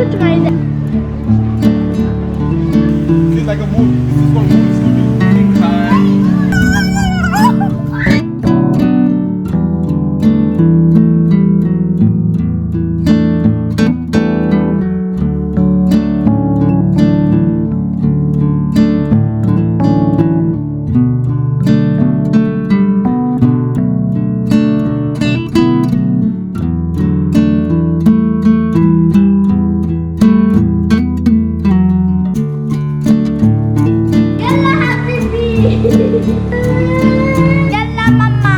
to try that. It's like a movie. This is called movie swimming. Yalla habibi. Yalla mama.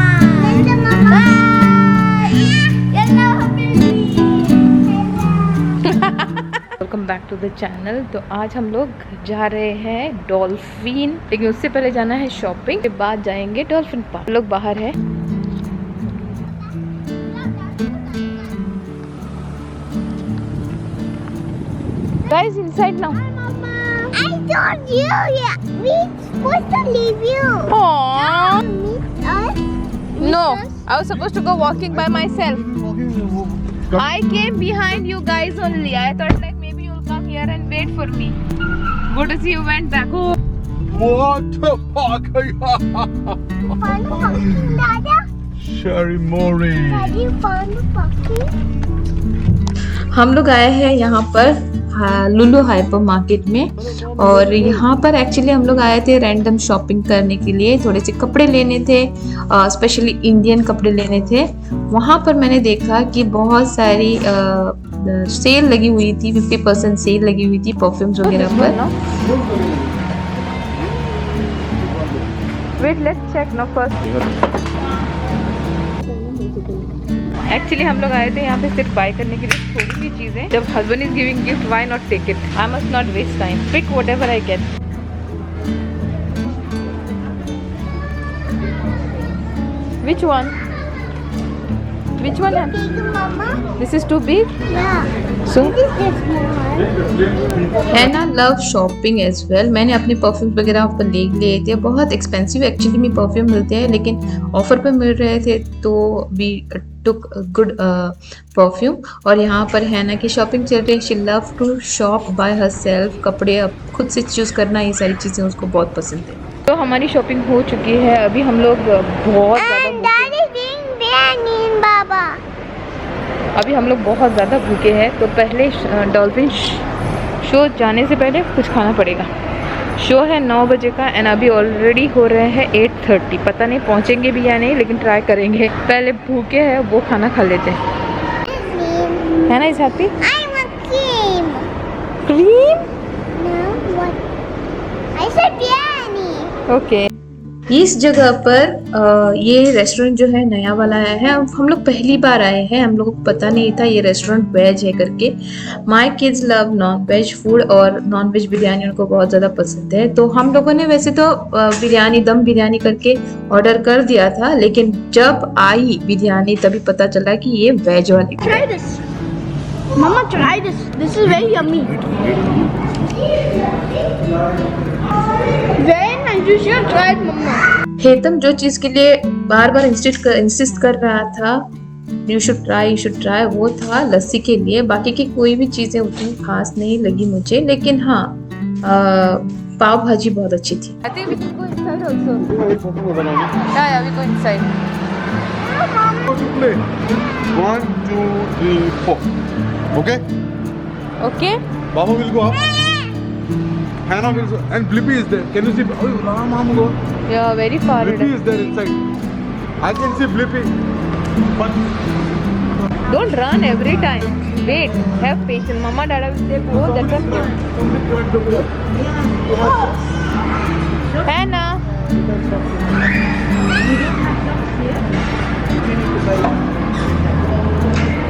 Yalla mama. Bye. Yalla habibi. Welcome back to the channel. तो आज हम लोग जा रहे हैं dolphin, लेकिन उससे पहले जाना है शॉपिंग, के बाद जाएंगे डॉल्फिन पार्क। लोग बाहर है। Guys inside now. I told you, yeah. We're supposed to leave you. Aww. Meet us. No, I was supposed to go walking by myself. I came behind you guys only. I thought like maybe you'll come here and wait for me. Good to see you went back. Water park. Found the pumpkin, Dada. Sherry Mori. Daddy, found the pumpkin. हम लोग आए हैं यहाँ पर लुलु hyper market में, और यहाँ पर एक्चुअली हम लोग आए थे रैंडम शॉपिंग करने के लिए। थोड़े से कपड़े लेने थे, स्पेशली इंडियन कपड़े लेने थे। वहाँ पर मैंने देखा कि बहुत सारी सेल लगी हुई थी, 50% सेल लगी हुई थी परफ्यूम्स वगैरह पर। Wait let's check no first. Actually हम लोग आए थे यहाँ पे सिर्फ बाय करने के लिए थोड़ी सी चीजें। जब husband is giving gift, why not take it? I must not waste time, pick whatever I get. Which one? Which one? Big mama. This is too big. Yeah. So This is small. हैना love shopping as well. मैंने अपने perfume वगैरह वहाँ पर ले लिए थे। बहुत एक्सपेंसिव एक्चुअली में परफ्यूम मिलते हैं, लेकिन ऑफर पर मिल रहे थे तो वी टुक गुड परफ्यूम। और यहाँ पर हैना की शॉपिंग चल रही है। She love to shop by herself. कपड़े अब खुद से चूज करना, ये सारी चीज़ें उसको बहुत पसंद है। तो हमारी शॉपिंग हो चुकी है। अभी हम लोग बहुत And Daddy doing biryani in Baba. अभी हम लोग बहुत ज़्यादा भूखे हैं, तो पहले डॉल्फिन शो जाने से पहले कुछ खाना पड़ेगा। शो है 9 बजे का एंड अभी ऑलरेडी हो रहे हैं 8:30। पता नहीं पहुंचेंगे भी या नहीं, लेकिन ट्राई करेंगे। पहले भूखे हैं, वो खाना खा लेते हैं। है ना इस happy? I want cream. Cream? No, what? I said biryani. Okay. इस जगह पर ये रेस्टोरेंट जो है नया वाला आया है। हम लोग पहली बार आए हैं, हम लोगों को पता नहीं था ये रेस्टोरेंट वेज है करके। My kids love non veg food, और नॉन वेज बिरयानी उनको बहुत ज़्यादा पसंद है। तो हम लोगों ने वैसे तो बिरयानी, दम बिरयानी करके ऑर्डर कर दिया था, लेकिन जब आई बिरयानी तभी पता चला कि ये वेज वाली। Try this. Mama, try this. This is very yummy. Very nice. You should try it, Mama. हेतम जो चीज़ के लिए बार बार इंसिस्ट कर रहा था, यू शुड ट्राई, वो था लस्सी के लिए। बाकी की कोई भी चीज़ें उतनी खास नहीं लगी मुझे, लेकिन हाँ पाव भाजी बहुत अच्छी थी। I think we can go inside also. Yeah, we go inside. Play. 1, 2, 3, 4. Okay? Okay? Baba will go up. Hannah will go. And Blippi is there. Can you see? Oh, Ram go. Yeah, very far. Blippi is there inside. I can see Blippi. But Don't run every time. Wait, have patience. Mama, Dada will say, oh, that's okay. Hannah.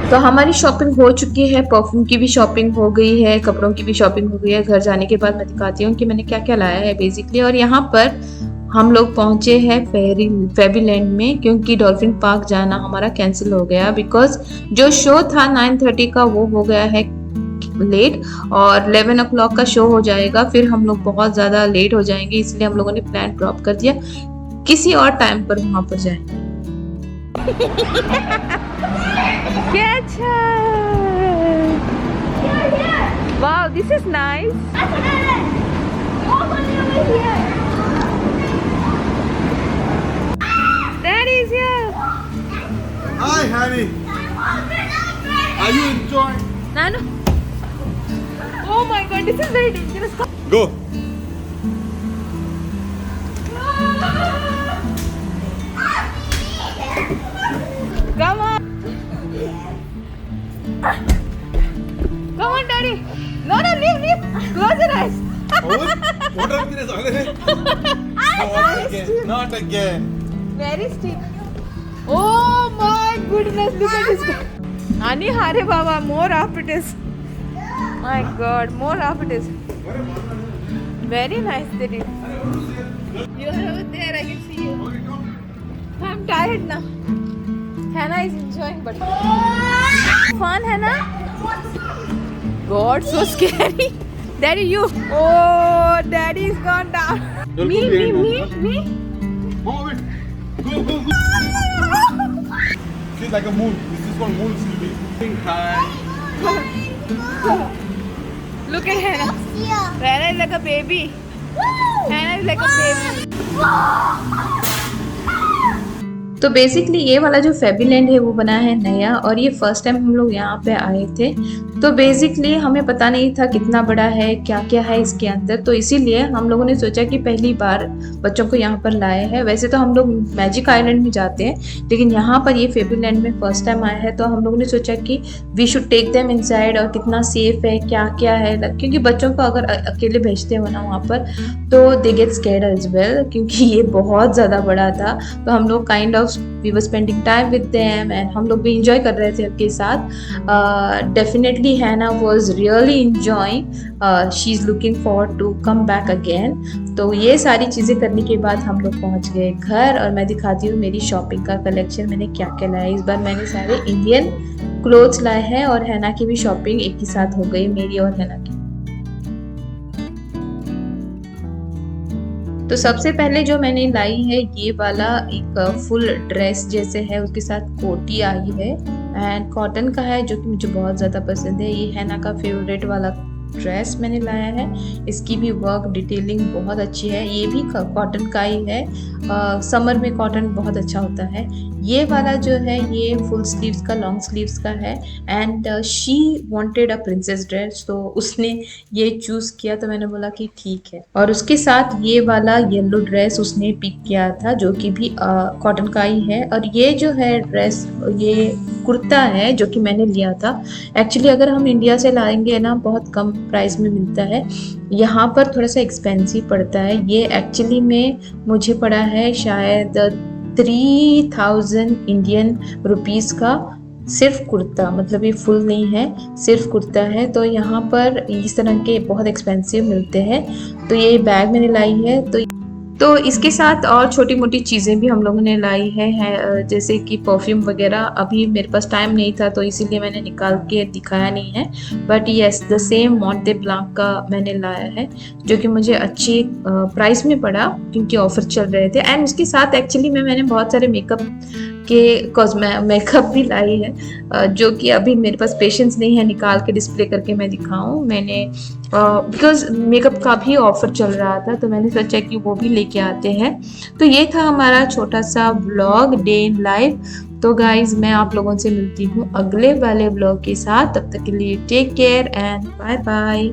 तो हमारी shopping हो चुकी है। Perfume की भी shopping हो गई है, कपड़ों की भी शॉपिंग हो गई है। घर जाने के बाद मैं दिखाती हूँ कि मैंने क्या क्या लाया है बेसिकली। और यहाँ पर हम लोग पहुँचे हैं फेबीलैंड में, क्योंकि डॉल्फिन पार्क जाना हमारा कैंसिल हो गया बिकॉज जो शो था 9:30 का वो हो गया है लेट, और 11 o'clock का शो हो जाएगा। फिर हम लोग बहुत ज़्यादा लेट हो जाएंगे, इसलिए हम लोगों ने प्लान ड्रॉप कर दिया, किसी और टाइम पर वहाँ पर जाएंगे। क्या अच्छा this is nice. Daddy is here. Hi, Harry. Are you enjoying? Nanu. Oh my God, this is very dangerous. Go. Come on. Come on, Daddy. No, leave. Close your eyes. What are you doing? Not again. Very steep. Oh my goodness, look at this guy. Ani hare baba, more up it is. My God, more up it is. Very nice, Daddy. You are over there, I can see you. I'm tired now. Hannah is enjoying, but fun, Hannah. God, so scary. Daddy, you. Oh, Daddy is gone down. Me. Oh, wait. Go. She's like a moon. This is called moon sleeping. Hi. Look at Hannah. Yeah. Hannah is like a baby. Hannah is like a baby. तो basically ये वाला जो फेबीलैंड है वो बना है नया, और ये फर्स्ट टाइम हम लोग यहाँ पे आए थे। तो बेसिकली हमें पता नहीं था कितना बड़ा है, क्या क्या है इसके अंदर, तो इसीलिए हम लोगों ने सोचा कि पहली बार बच्चों को यहाँ पर लाए हैं। वैसे तो हम लोग मैजिक आइलैंड में जाते हैं, लेकिन यहाँ पर ये फेबीलैंड में फर्स्ट टाइम आया है, तो हम लोगों ने सोचा कि we should take them inside, और कितना सेफ है, क्या क्या है, क्योंकि बच्चों को अगर अकेले भेजते हो ना वहाँ पर तो they get scared as well, क्योंकि ये बहुत ज़्यादा बड़ा था। तो हम लोग kind of we were spending time with them, and हम लोग भी इंजॉय कर रहे थे उनके साथ। Definitely Hannah was really enjoying, she is looking forward to come back again. तो ये सारी चीज़ें करने के बाद हम लोग पहुंच गए घर, और मैं दिखाती हूँ मेरी शॉपिंग का कलेक्शन, मैंने क्या क्या लाया। इस बार मैंने सारे इंडियन क्लोथ्स लाए हैं, और हैना की भी शॉपिंग एक ही साथ हो गई, मेरी और हैना की। तो सबसे पहले जो मैंने लाई है ये वाला एक फुल ड्रेस जैसे है, उसके साथ कोटी आई है, एंड कॉटन का है जो कि मुझे बहुत ज़्यादा पसंद है। ये हैना का फेवरेट वाला ड्रेस मैंने लाया है, इसकी भी वर्क डिटेलिंग बहुत अच्छी है। ये भी कॉटन का ही है, समर में कॉटन बहुत अच्छा होता है। ये वाला जो है ये फुल स्लीव्स का, लॉन्ग स्लीव्स का है, and she wanted a princess dress, तो उसने ये चूज़ किया, तो मैंने बोला कि ठीक है। और उसके साथ ये वाला येलो ड्रेस उसने पिक किया था, जो कि भी कॉटन का ही है। और ये जो है ड्रेस, ये कुर्ता है जो कि मैंने लिया था। एक्चुअली अगर हम इंडिया से लाएंगे ना, बहुत कम प्राइस में मिलता है, यहाँ पर थोड़ा सा एक्सपेंसिव पड़ता है। ये एक्चुअली में मुझे पड़ा है शायद 3000 इंडियन रुपीस का, सिर्फ कुर्ता, मतलब ये फुल नहीं है, सिर्फ कुर्ता है। तो यहाँ पर इस तरह के बहुत एक्सपेंसिव मिलते हैं। तो ये बैग मैंने लाई है। तो इसके साथ और छोटी मोटी चीज़ें भी हम लोगों ने लाई है, जैसे कि परफ्यूम वगैरह। अभी मेरे पास टाइम नहीं था तो इसीलिए मैंने निकाल के दिखाया नहीं है, but yes the same Mont Blanc का मैंने लाया है, जो कि मुझे अच्छी प्राइस में पड़ा क्योंकि ऑफर चल रहे थे। एंड उसके साथ एक्चुअली मैंने बहुत सारे मेकअप के मेकअप भी लाई है, जो कि अभी मेरे पास पेशेंस नहीं है निकाल के डिस्प्ले करके मैं दिखाऊं। मैंने बिकॉज मेकअप का भी ऑफर चल रहा था, तो मैंने सोचा कि वो भी लेके आते हैं। तो ये था हमारा छोटा सा व्लॉग, डे इन लाइफ। तो गाइज मैं आप लोगों से मिलती हूँ अगले वाले व्लॉग के साथ, तब तक के लिए take care and bye bye.